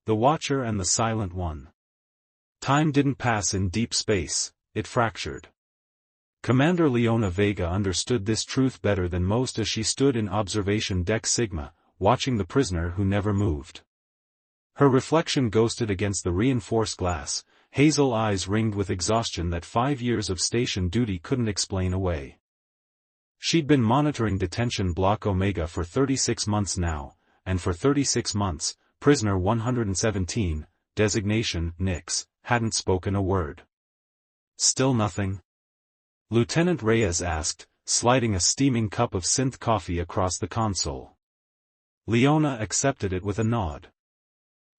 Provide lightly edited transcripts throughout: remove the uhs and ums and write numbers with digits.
The Watcher and the Silent One. Time didn't pass in deep space, it fractured. Commander Leona Vega understood this truth better than most as she stood in observation deck Sigma, watching the prisoner who never moved. Her reflection ghosted against the reinforced glass, hazel eyes ringed with exhaustion that 5 years of station duty couldn't explain away. She'd been monitoring Detention Block Omega for 36 months now, and for 36 months, Prisoner 117, designation Nix, hadn't spoken a word. Still nothing? Lieutenant Reyes asked, sliding a steaming cup of synth coffee across the console. Leona accepted it with a nod.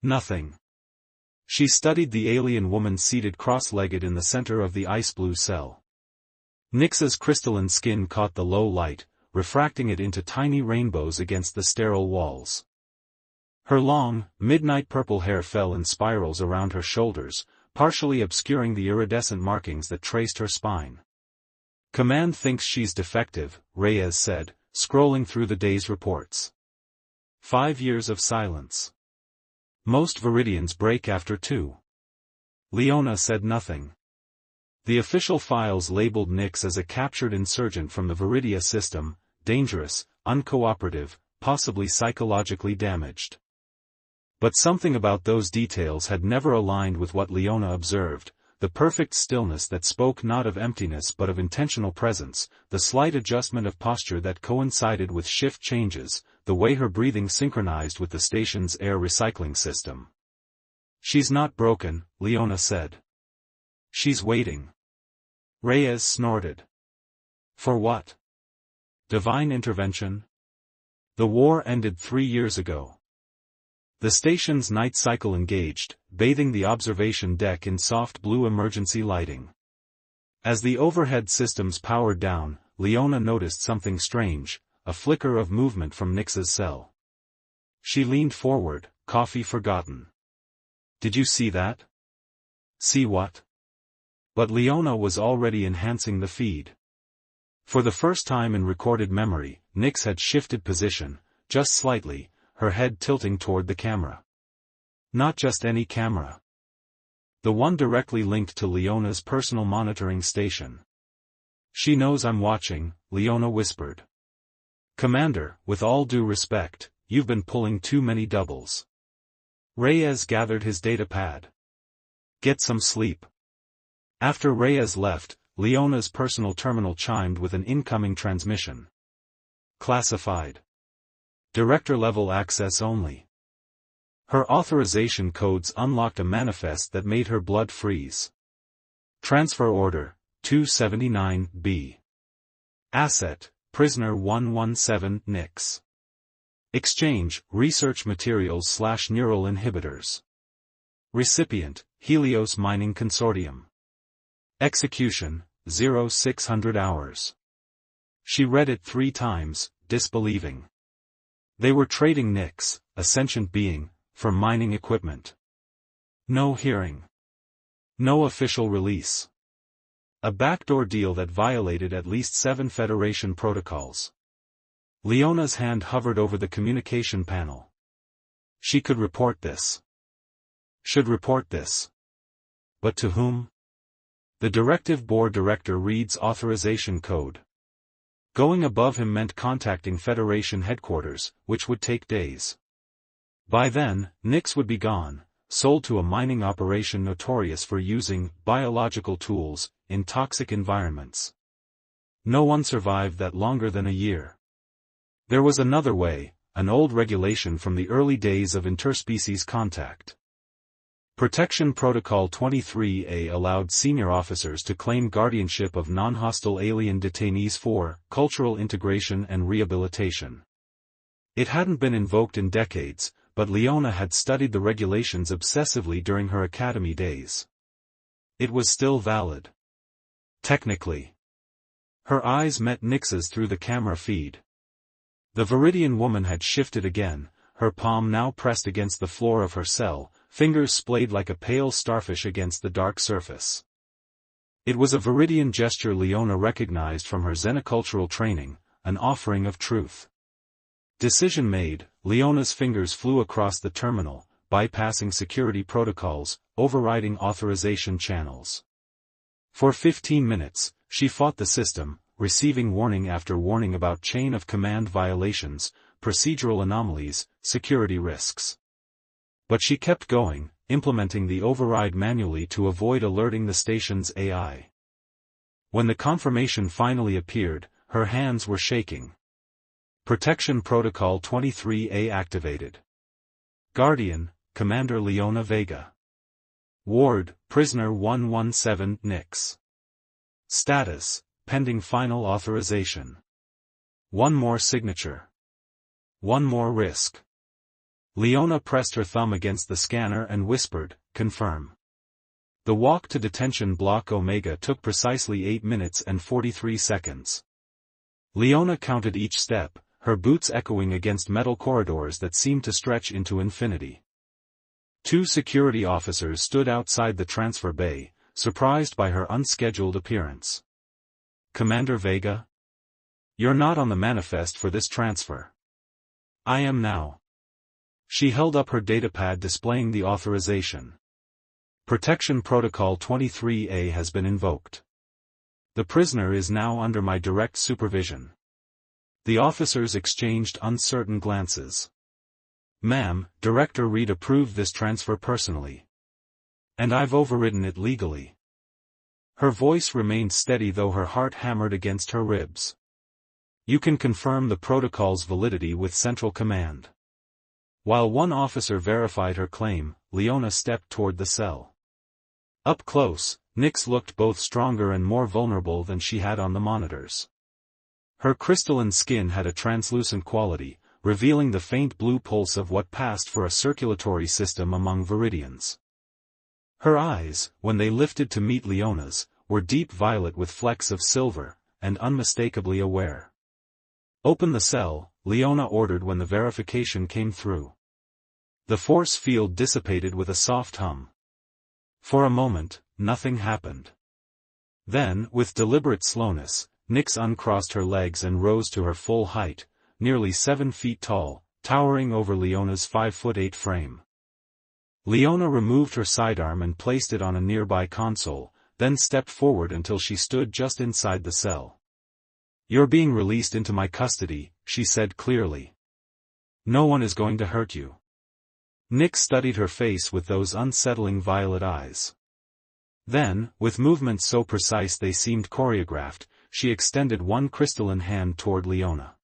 Nothing. She studied the alien woman seated cross-legged in the center of the ice-blue cell. Nix's crystalline skin caught the low light, refracting it into tiny rainbows against the sterile walls. Her long, midnight purple hair fell in spirals around her shoulders, partially obscuring the iridescent markings that traced her spine. Command thinks she's defective, Reyes said, scrolling through the day's reports. 5 years of silence. Most Viridians break after 2. Leona said nothing. The official files labeled Nix as a captured insurgent from the Viridia system, dangerous, uncooperative, possibly psychologically damaged. But something about those details had never aligned with what Leona observed, the perfect stillness that spoke not of emptiness but of intentional presence, the slight adjustment of posture that coincided with shift changes, the way her breathing synchronized with the station's air recycling system. She's not broken, Leona said. She's waiting. Reyes snorted. For what? Divine intervention? The war ended 3 years ago. The station's night cycle engaged, bathing the observation deck in soft blue emergency lighting. As the overhead systems powered down, Leona noticed something strange, a flicker of movement from Nix's cell. She leaned forward, coffee forgotten. Did you see that? See what? But Leona was already enhancing the feed. For the first time in recorded memory, Nix had shifted position, just slightly, her head tilting toward the camera. Not just any camera. The one directly linked to Leona's personal monitoring station. She knows I'm watching, Leona whispered. Commander, with all due respect, you've been pulling too many doubles. Reyes gathered his datapad. Get some sleep. After Reyes left, Leona's personal terminal chimed with an incoming transmission. Classified. Director-level access only. Her authorization codes unlocked a manifest that made her blood freeze. Transfer Order, 279-B. Asset, Prisoner 117, Nix. Exchange, Research Materials/Neural Inhibitors. Recipient, Helios Mining Consortium. Execution, 0600 hours. She read it 3 times, disbelieving. They were trading Nix, a sentient being, for mining equipment. No hearing. No official release. A backdoor deal that violated at least 7 Federation protocols. Leona's hand hovered over the communication panel. She could report this. Should report this. But to whom? The Directive Board Director reads authorization code. Going above him meant contacting Federation headquarters, which would take days. By then, Nix would be gone, sold to a mining operation notorious for using biological tools in toxic environments. No one survived that longer than a year. There was another way, an old regulation from the early days of interspecies contact. Protection Protocol 23A allowed senior officers to claim guardianship of non-hostile alien detainees for cultural integration and rehabilitation. It hadn't been invoked in decades, but Leona had studied the regulations obsessively during her academy days. It was still valid. Technically. Her eyes met Nix's through the camera feed. The Viridian woman had shifted again, her palm now pressed against the floor of her cell, fingers splayed like a pale starfish against the dark surface. It was a Viridian gesture Leona recognized from her xenocultural training, an offering of truth. Decision made, Leona's fingers flew across the terminal, bypassing security protocols, overriding authorization channels. For 15 minutes, she fought the system, receiving warning after warning about chain of command violations, procedural anomalies, security risks. But she kept going, implementing the override manually to avoid alerting the station's AI. When the confirmation finally appeared, her hands were shaking. Protection Protocol 23A activated. Guardian, Commander Leona Vega. Ward, Prisoner 117 Nix. Status, pending final authorization. One more signature. One more risk. Leona pressed her thumb against the scanner and whispered, "Confirm." The walk to detention block Omega took precisely 8 minutes and 43 seconds. Leona counted each step, her boots echoing against metal corridors that seemed to stretch into infinity. 2 security officers stood outside the transfer bay, surprised by her unscheduled appearance. "Commander Vega? You're not on the manifest for this transfer." "I am now." She held up her datapad displaying the authorization. Protection Protocol 23A has been invoked. The prisoner is now under my direct supervision. The officers exchanged uncertain glances. "Ma'am, Director Reed approved this transfer personally. And I've overridden it legally." Her voice remained steady though her heart hammered against her ribs. "You can confirm the protocol's validity with Central Command." While one officer verified her claim, Leona stepped toward the cell. Up close, Nix looked both stronger and more vulnerable than she had on the monitors. Her crystalline skin had a translucent quality, revealing the faint blue pulse of what passed for a circulatory system among Viridians. Her eyes, when they lifted to meet Leona's, were deep violet with flecks of silver, and unmistakably aware. "Open the cell," Leona ordered when the verification came through. The force field dissipated with a soft hum. For a moment, nothing happened. Then, with deliberate slowness, Nix uncrossed her legs and rose to her full height, nearly 7 feet tall, towering over Leona's 5'8" frame. Leona removed her sidearm and placed it on a nearby console, then stepped forward until she stood just inside the cell. "You're being released into my custody," she said clearly. "No one is going to hurt you." Nix studied her face with those unsettling violet eyes. Then, with movements so precise they seemed choreographed, she extended one crystalline hand toward Leona.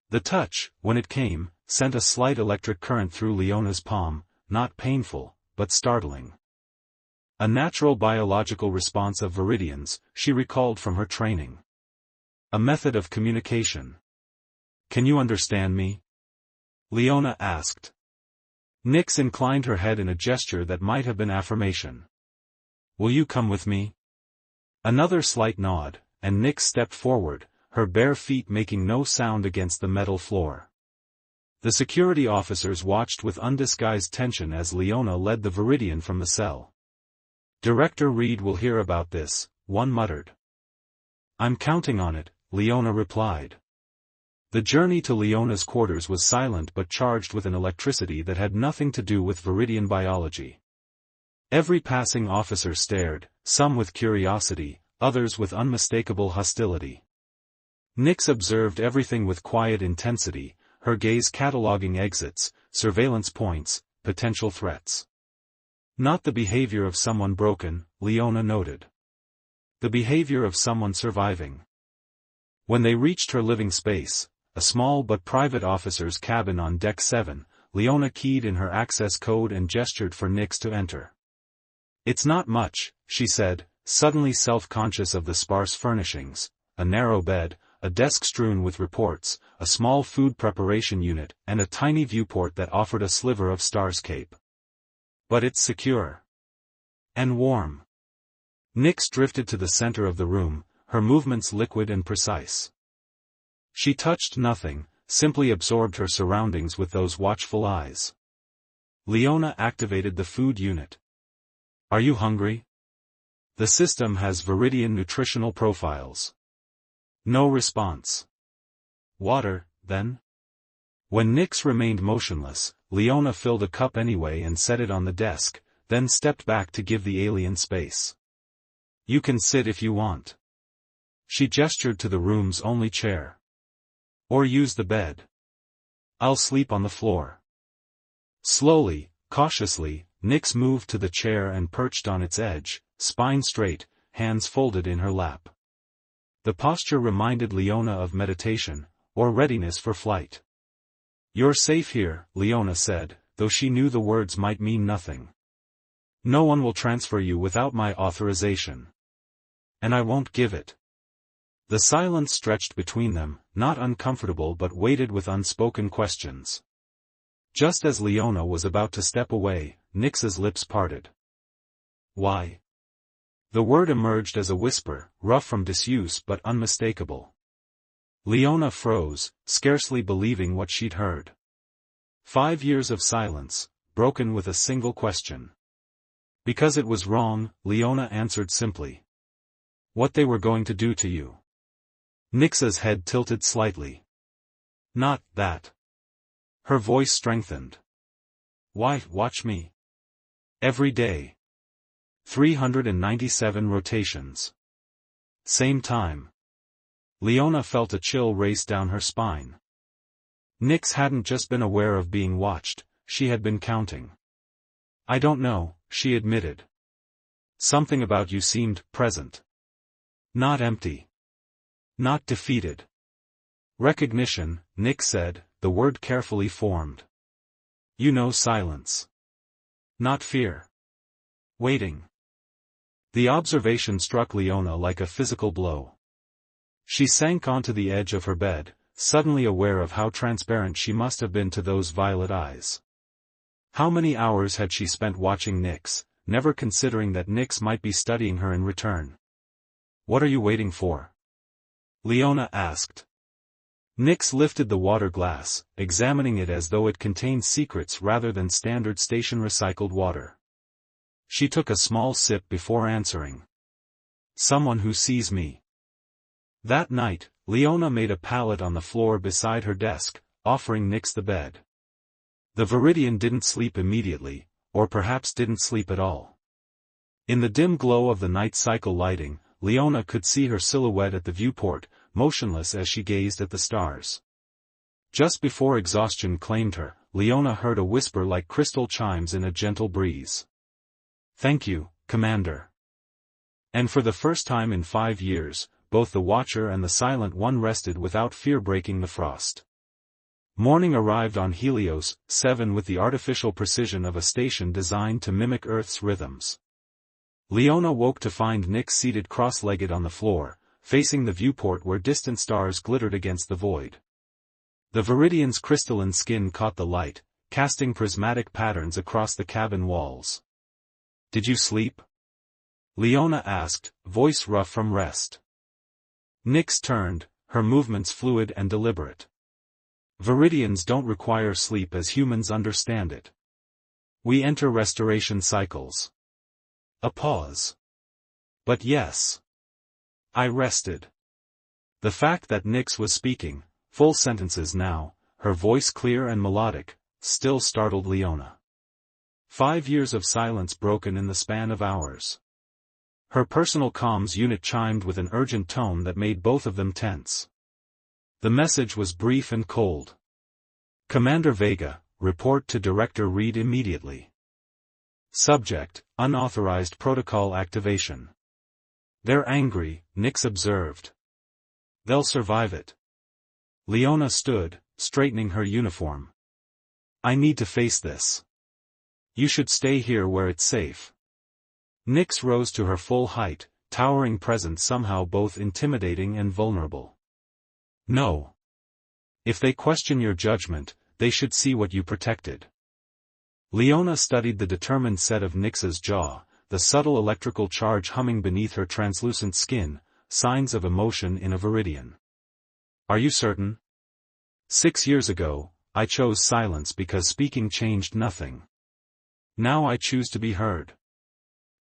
The touch, when it came, sent a slight electric current through Leona's palm, not painful, but startling. A natural biological response of Viridians, she recalled from her training. A method of communication. "Can you understand me?" Leona asked. Nix inclined her head in a gesture that might have been affirmation. "Will you come with me?" Another slight nod, and Nix stepped forward, her bare feet making no sound against the metal floor. The security officers watched with undisguised tension as Leona led the Viridian from the cell. "Director Reed will hear about this," one muttered. "I'm counting on it," Leona replied. The journey to Leona's quarters was silent but charged with an electricity that had nothing to do with Viridian biology. Every passing officer stared, some with curiosity, others with unmistakable hostility. Nix observed everything with quiet intensity, her gaze cataloging exits, surveillance points, potential threats. Not the behavior of someone broken, Leona noted. The behavior of someone surviving. When they reached her living space, a small but private officer's cabin on Deck 7, Leona keyed in her access code and gestured for Nix to enter. "It's not much," she said, suddenly self-conscious of the sparse furnishings, a narrow bed, a desk strewn with reports, a small food preparation unit, and a tiny viewport that offered a sliver of starscape. "But it's secure. And warm." Nix drifted to the center of the room, her movements liquid and precise. She touched nothing, simply absorbed her surroundings with those watchful eyes. Leona activated the food unit. "Are you hungry?" The system has Viridian nutritional profiles. No response. "Water, then?" When Nix remained motionless, Leona filled a cup anyway and set it on the desk, then stepped back to give the alien space. "You can sit if you want." She gestured to the room's only chair. "Or use the bed. I'll sleep on the floor." Slowly, cautiously, Nyx moved to the chair and perched on its edge, spine straight, hands folded in her lap. The posture reminded Leona of meditation, or readiness for flight. "You're safe here," Leona said, though she knew the words might mean nothing. "No one will transfer you without my authorization. And I won't give it." The silence stretched between them, not uncomfortable but weighted with unspoken questions. Just as Leona was about to step away, Nyx's lips parted. "Why?" The word emerged as a whisper, rough from disuse but unmistakable. Leona froze, scarcely believing what she'd heard. 5 years of silence, broken with a single question. "Because it was wrong," Leona answered simply. "What they were going to do to you." Nyx's head tilted slightly. "Not that." Her voice strengthened. "Why, watch me. Every day. 397 rotations. Same time." Leona felt a chill race down her spine. Nyx hadn't just been aware of being watched, she had been counting. "I don't know," she admitted. "Something about you seemed present. Not empty. Not defeated." "Recognition," Nyx said, the word carefully formed. "You know silence. Not fear. Waiting." The observation struck Leona like a physical blow. She sank onto the edge of her bed, suddenly aware of how transparent she must have been to those violet eyes. How many hours had she spent watching Nyx, never considering that Nyx might be studying her in return? "What are you waiting for?" Leona asked. Nyx lifted the water glass, examining it as though it contained secrets rather than standard station recycled water. She took a small sip before answering. "Someone who sees me." That night, Leona made a pallet on the floor beside her desk, offering Nyx the bed. The Viridian didn't sleep immediately, or perhaps didn't sleep at all. In the dim glow of the night cycle lighting, Leona could see her silhouette at the viewport, motionless as she gazed at the stars. Just before exhaustion claimed her, Leona heard a whisper like crystal chimes in a gentle breeze. "Thank you, Commander." And for the first time in 5 years, both the Watcher and the Silent One rested without fear breaking the frost. Morning arrived on Helios 7 with the artificial precision of a station designed to mimic Earth's rhythms. Leona woke to find Nyx seated cross-legged on the floor, facing the viewport where distant stars glittered against the void. The Viridian's crystalline skin caught the light, casting prismatic patterns across the cabin walls. "Did you sleep?" Leona asked, voice rough from rest. Nyx turned, her movements fluid and deliberate. "Viridians don't require sleep as humans understand it. We enter restoration cycles." A pause. "But yes. I rested." The fact that Nyx was speaking, full sentences now, her voice clear and melodic, still startled Leona. 5 years of silence broken in the span of hours. Her personal comms unit chimed with an urgent tone that made both of them tense. The message was brief and cold. "Commander Vega, report to Director Reed immediately." Subject, unauthorized protocol activation. "They're angry," Nyx observed. "They'll survive it." Leona stood, straightening her uniform. "I need to face this. You should stay here where it's safe." Nyx rose to her full height, towering presence somehow both intimidating and vulnerable. "No. If they question your judgment, they should see what you protected." Leona studied the determined set of Nyx's jaw, the subtle electrical charge humming beneath her translucent skin, signs of emotion in a Viridian. "Are you certain?" 6 years ago, I chose silence because speaking changed nothing. Now I choose to be heard."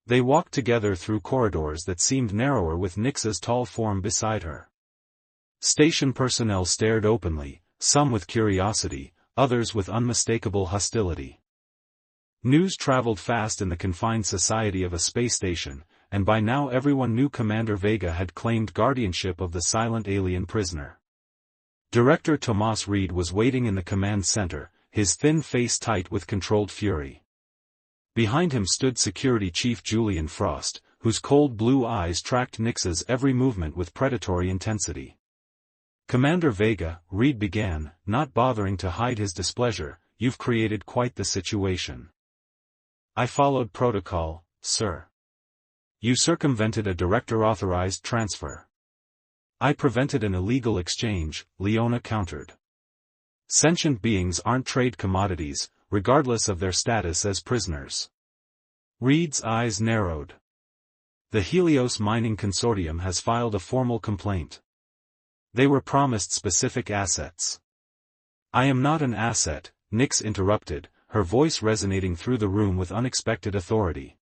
They walked together through corridors that seemed narrower with Nyx's tall form beside her. Station personnel stared openly, some with curiosity, others with unmistakable hostility. News traveled fast in the confined society of a space station, and by now everyone knew Commander Vega had claimed guardianship of the silent alien prisoner. Director Tomas Reed was waiting in the command center, his thin face tight with controlled fury. Behind him stood Security Chief Julian Frost, whose cold blue eyes tracked Nix's every movement with predatory intensity. "Commander Vega," Reed began, not bothering to hide his displeasure, "you've created quite the situation." "I followed protocol, sir." "You circumvented a director-authorized transfer." "I prevented an illegal exchange," Leona countered. "Sentient beings aren't trade commodities, regardless of their status as prisoners." Reed's eyes narrowed. "The Helios Mining Consortium has filed a formal complaint. They were promised specific assets." "I am not an asset," Nix interrupted, her voice resonating through the room with unexpected authority.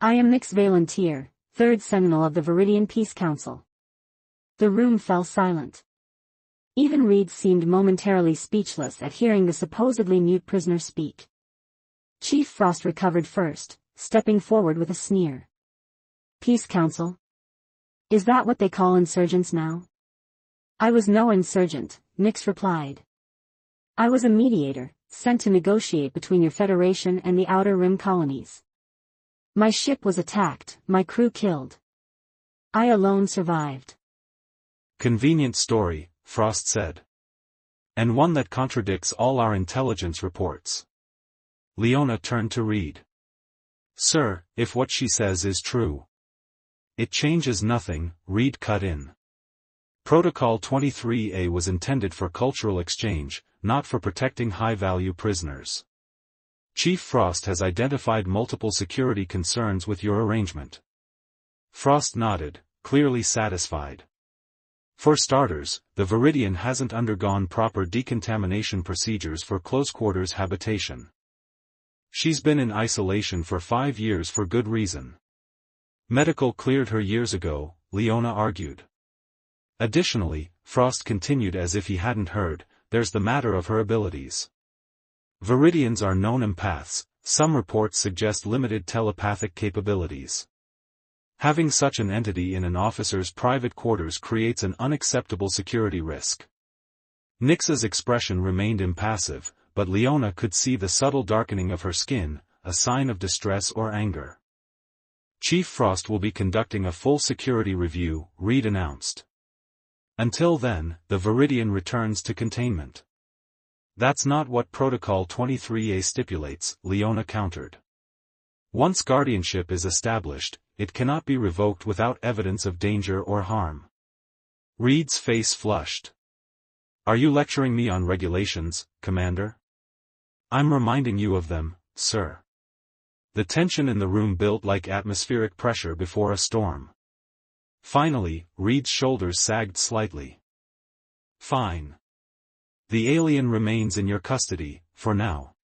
"I am Nix Valantier, third Sentinel of the Viridian Peace Council." The room fell silent. Even Reed seemed momentarily speechless at hearing the supposedly mute prisoner speak. Chief Frost recovered first, stepping forward with a sneer. "Peace Council? Is that what they call insurgents now?" "I was no insurgent," Nix replied. "I was a mediator, sent to negotiate between your Federation and the Outer Rim colonies. My ship was attacked, my crew killed. I alone survived." "Convenient story," Frost said. "And one that contradicts all our intelligence reports." Leona turned to Reed. "Sir, if what she says is true." "It changes nothing," Reed cut in. "Protocol 23A was intended for cultural exchange, not for protecting high-value prisoners. Chief Frost has identified multiple security concerns with your arrangement." Frost nodded, clearly satisfied. "For starters, the Viridian hasn't undergone proper decontamination procedures for close-quarters habitation. She's been in isolation for 5 years for good reason. Medical cleared her years ago," Leona argued. "Additionally," Frost continued as if he hadn't heard, "there's the matter of her abilities. Viridians are known empaths, some reports suggest limited telepathic capabilities. Having such an entity in an officer's private quarters creates an unacceptable security risk." Nix's expression remained impassive, but Leona could see the subtle darkening of her skin, a sign of distress or anger. "Chief Frost will be conducting a full security review," Reed announced. "Until then, the Viridian returns to containment." "That's not what Protocol 23A stipulates," Leona countered. "Once guardianship is established, it cannot be revoked without evidence of danger or harm." Reed's face flushed. "Are you lecturing me on regulations, Commander?" "I'm reminding you of them, sir." The tension in the room built like atmospheric pressure before a storm. Finally, Reed's shoulders sagged slightly. "Fine. The alien remains in your custody, for now.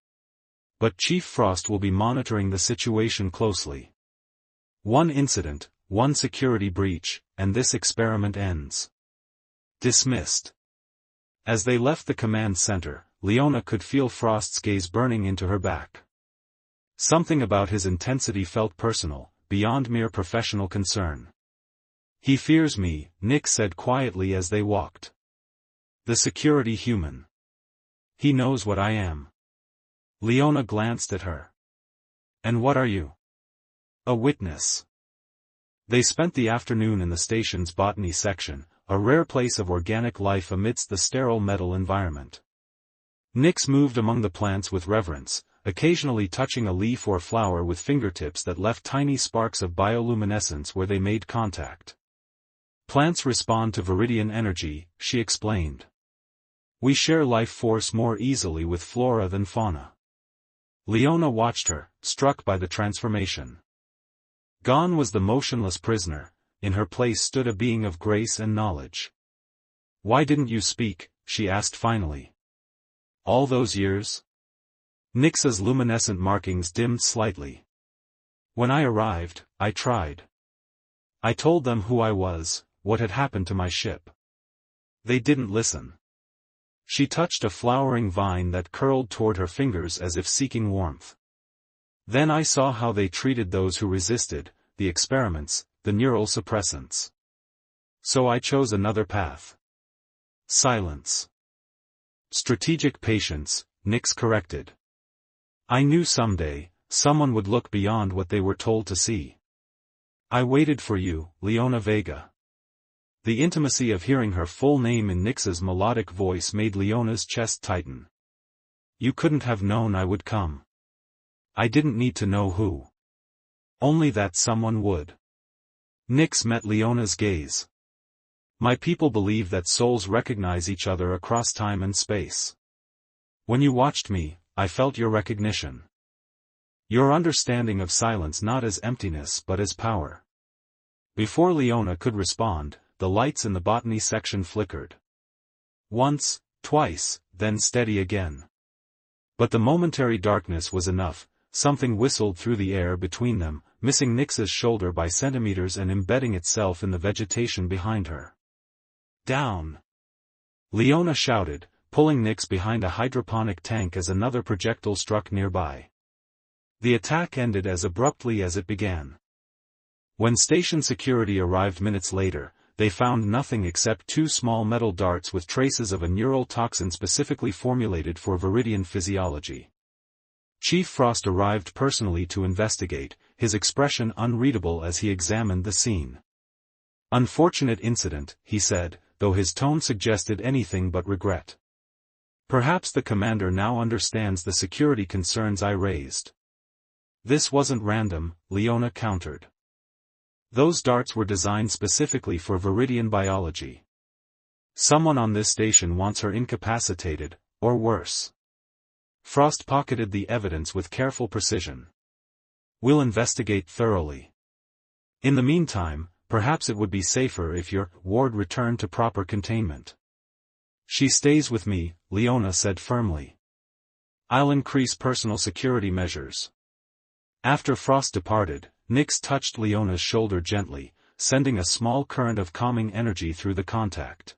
But Chief Frost will be monitoring the situation closely. One incident, one security breach, and this experiment ends." Dismissed. As they left the command center, Leona could feel Frost's gaze burning into her back. Something about his intensity felt personal, beyond mere professional concern. "He fears me," Nick said quietly as they walked. "The security human. He knows what I am." Leona glanced at her. "And what are you?" "A witness." They spent the afternoon in the station's botany section, a rare place of organic life amidst the sterile metal environment. Nix moved among the plants with reverence, occasionally touching a leaf or flower with fingertips that left tiny sparks of bioluminescence where they made contact. "Plants respond to Viridian energy," she explained. "We share life force more easily with flora than fauna." Leona watched her, struck by the transformation. Gone was the motionless prisoner, in her place stood a being of grace and knowledge. "Why didn't you speak?" she asked finally. "All those years?" Nix's luminescent markings dimmed slightly. "When I arrived, I tried. I told them who I was, what had happened to my ship. They didn't listen." She touched a flowering vine that curled toward her fingers as if seeking warmth. Then I saw how they treated those who resisted, the experiments, the neural suppressants. So I chose another path. Silence. Strategic patience, Nix corrected. I knew someday, someone would look beyond what they were told to see. I waited for you, Leona Vega. The intimacy of hearing her full name in Nix's melodic voice made Leona's chest tighten. You couldn't have known I would come. I didn't need to know who. Only that someone would. Nix met Leona's gaze. My people believe that souls recognize each other across time and space. When you watched me, I felt your recognition. Your understanding of silence not as emptiness but as power. Before Leona could respond, the lights in the botany section flickered. Once, twice, then steady again. But the momentary darkness was enough. Something whistled through the air between them, missing Nix's shoulder by centimeters and embedding itself in the vegetation behind her. Down! Leona shouted, pulling Nix behind a hydroponic tank as another projectile struck nearby. The attack ended as abruptly as it began. When station security arrived minutes later, they found nothing except two small metal darts with traces of a neural toxin specifically formulated for Viridian physiology. Chief Frost arrived personally to investigate, his expression unreadable as he examined the scene. Unfortunate incident, he said, though his tone suggested anything but regret. Perhaps the commander now understands the security concerns I raised. This wasn't random, Leona countered. Those darts were designed specifically for Viridian biology. Someone on this station wants her incapacitated, or worse. Frost pocketed the evidence with careful precision. We'll investigate thoroughly. In the meantime, perhaps it would be safer if your ward returned to proper containment. She stays with me, Leona said firmly. I'll increase personal security measures. After Frost departed, Nix touched Leona's shoulder gently, sending a small current of calming energy through the contact.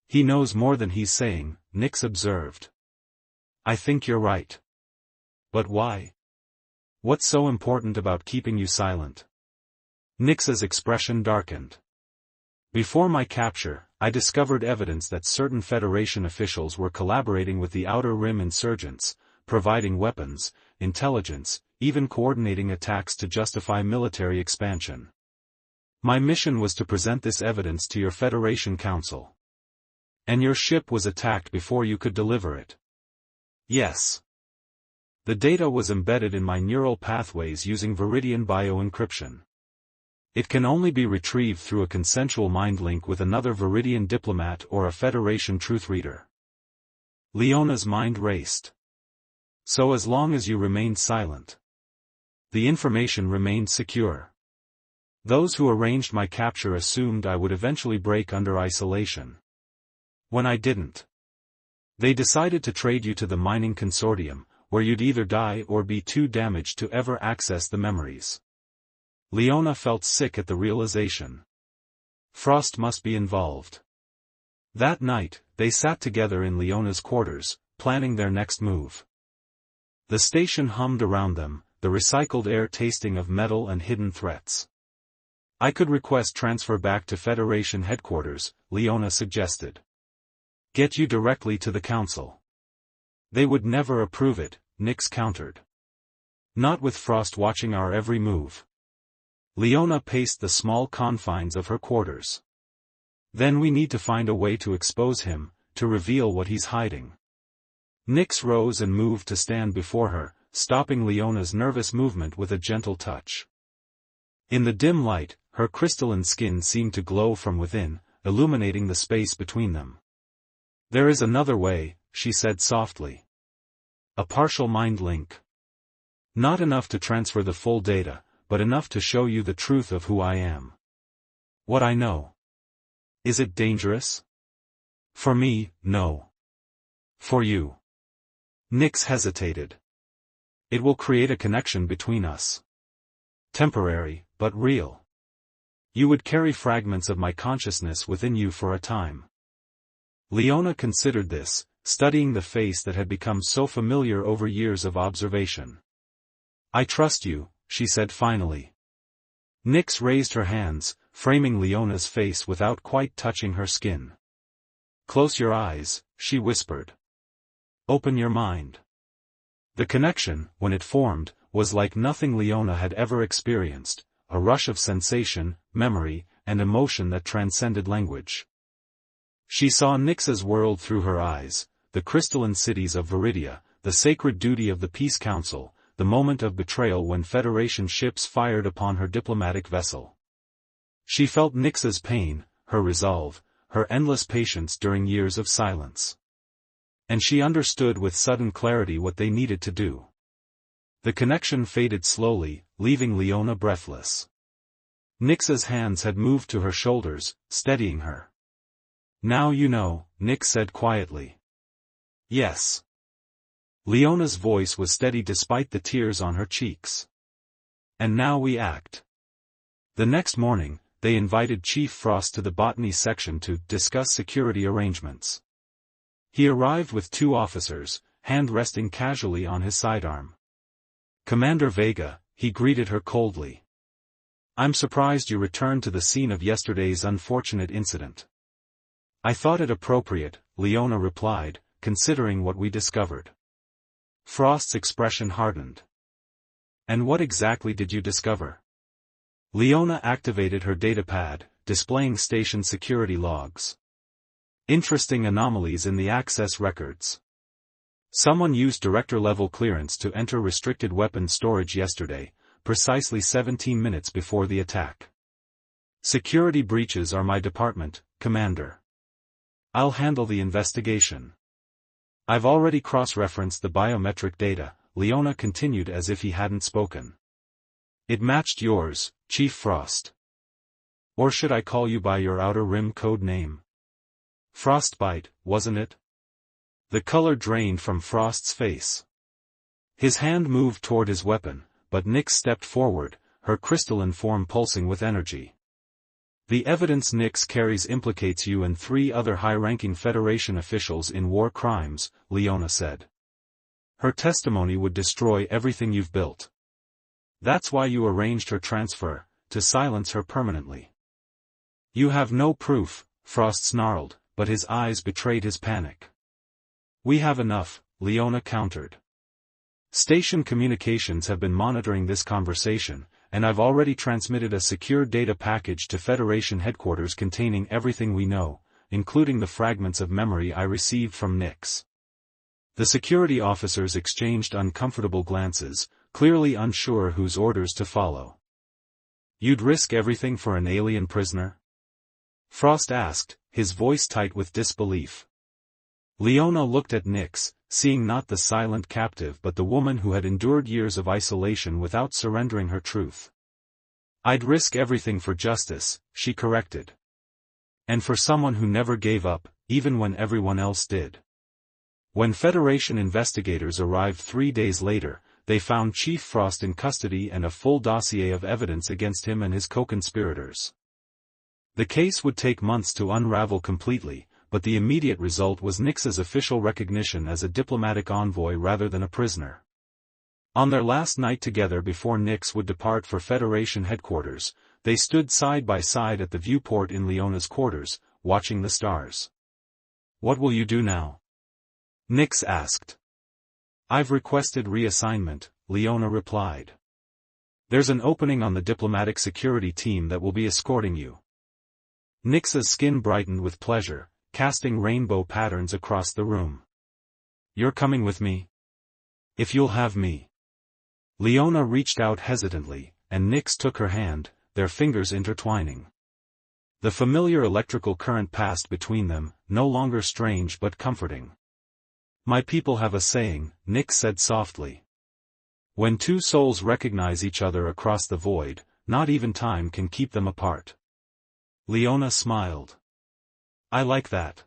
He knows more than he's saying, Nix observed. I think you're right. But why? What's so important about keeping you silent? Nix's expression darkened. Before my capture, I discovered evidence that certain Federation officials were collaborating with the Outer Rim insurgents, providing weapons, intelligence, even coordinating attacks to justify military expansion. My mission was to present this evidence to your Federation Council. And your ship was attacked before you could deliver it. Yes. The data was embedded in my neural pathways using Viridian bioencryption. It can only be retrieved through a consensual mind link with another Viridian diplomat or a Federation truth reader. Leona's mind raced. So as long as you remained silent, the information remained secure. Those who arranged my capture assumed I would eventually break under isolation. When I didn't, they decided to trade you to the mining consortium, where you'd either die or be too damaged to ever access the memories. Leona felt sick at the realization. Frost must be involved. That night, they sat together in Leona's quarters, planning their next move. The station hummed around them, the recycled air tasting of metal and hidden threats. I could request transfer back to Federation headquarters, Leona suggested. Get you directly to the council. They would never approve it, Nix countered. Not with Frost watching our every move. Leona paced the small confines of her quarters. Then we need to find a way to expose him, to reveal what he's hiding. Nix rose and moved to stand before her, stopping Leona's nervous movement with a gentle touch. In the dim light, her crystalline skin seemed to glow from within, illuminating the space between them. There is another way, she said softly. A partial mind link. Not enough to transfer the full data, but enough to show you the truth of who I am. What I know. Is it dangerous? For me, no. For you. Nix hesitated. It will create a connection between us. Temporary, but real. You would carry fragments of my consciousness within you for a time. Leona considered this, studying the face that had become so familiar over years of observation. "I trust you," she said finally. Nyx raised her hands, framing Leona's face without quite touching her skin. "Close your eyes," she whispered. "Open your mind." The connection, when it formed, was like nothing Leona had ever experienced, a rush of sensation, memory, and emotion that transcended language. She saw Nyx's world through her eyes, the crystalline cities of Viridia, the sacred duty of the Peace Council, the moment of betrayal when Federation ships fired upon her diplomatic vessel. She felt Nyx's pain, her resolve, her endless patience during years of silence. And she understood with sudden clarity what they needed to do. The connection faded slowly, leaving Leona breathless. Nyx's hands had moved to her shoulders, steadying her. "Now you know," Nyx said quietly. "Yes." Leona's voice was steady despite the tears on her cheeks. "And now we act." The next morning, they invited Chief Frost to the botany section to discuss security arrangements. He arrived with 2 officers, hand resting casually on his sidearm. "Commander Vega," he greeted her coldly. "I'm surprised you returned to the scene of yesterday's unfortunate incident." "I thought it appropriate," Leona replied, "considering what we discovered." Frost's expression hardened. "And what exactly did you discover?" Leona activated her datapad, displaying station security logs. "Interesting anomalies in the access records. Someone used director-level clearance to enter restricted weapons storage yesterday, precisely 17 minutes before the attack. Security breaches are my department, Commander. I'll handle the investigation. I've already cross-referenced the biometric data," Leona continued as if he hadn't spoken. "It matched yours, Chief Frost. Or should I call you by your Outer Rim code name? Frostbite, wasn't it?" The color drained from Frost's face. His hand moved toward his weapon, but Nyx stepped forward, her crystalline form pulsing with energy. "The evidence Nyx carries implicates you and 3 other high-ranking Federation officials in war crimes," Leona said. "Her testimony would destroy everything you've built. That's why you arranged her transfer, to silence her permanently." "You have no proof," Frost snarled, but his eyes betrayed his panic. "We have enough," Leona countered. "Station communications have been monitoring this conversation, and I've already transmitted a secure data package to Federation headquarters containing everything we know, including the fragments of memory I received from Nyx." The security officers exchanged uncomfortable glances, clearly unsure whose orders to follow. "You'd risk everything for an alien prisoner?" Frost asked, his voice tight with disbelief. Leona looked at Nyx, seeing not the silent captive but the woman who had endured years of isolation without surrendering her truth. "I'd risk everything for justice," she corrected. "And for someone who never gave up, even when everyone else did." When Federation investigators arrived 3 days later, they found Chief Frost in custody and a full dossier of evidence against him and his co-conspirators. The case would take months to unravel completely, but the immediate result was Nyx's official recognition as a diplomatic envoy rather than a prisoner. On their last night together before Nyx would depart for Federation headquarters, they stood side by side at the viewport in Leona's quarters, watching the stars. "What will you do now?" Nyx asked. "I've requested reassignment," Leona replied. "There's an opening on the diplomatic security team that will be escorting you." Nyx's skin brightened with pleasure, casting rainbow patterns across the room. "You're coming with me? If you'll have me." Leona reached out hesitantly, and Nyx took her hand, their fingers intertwining. The familiar electrical current passed between them, no longer strange but comforting. "My people have a saying," Nyx said softly. "When 2 souls recognize each other across the void, not even time can keep them apart." Leona smiled. "I like that."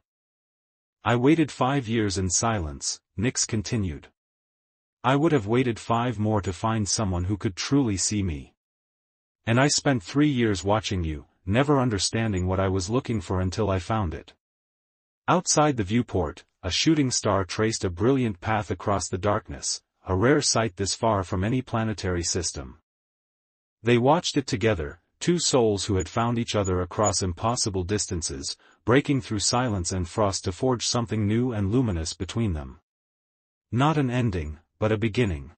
"I waited 5 years in silence," Nyx continued. "I would have waited 5 more to find someone who could truly see me. And I spent 3 years watching you, never understanding what I was looking for until I found it." Outside the viewport, a shooting star traced a brilliant path across the darkness, a rare sight this far from any planetary system. They watched it together, two souls who had found each other across impossible distances, breaking through silence and frost to forge something new and luminous between them. Not an ending, but a beginning.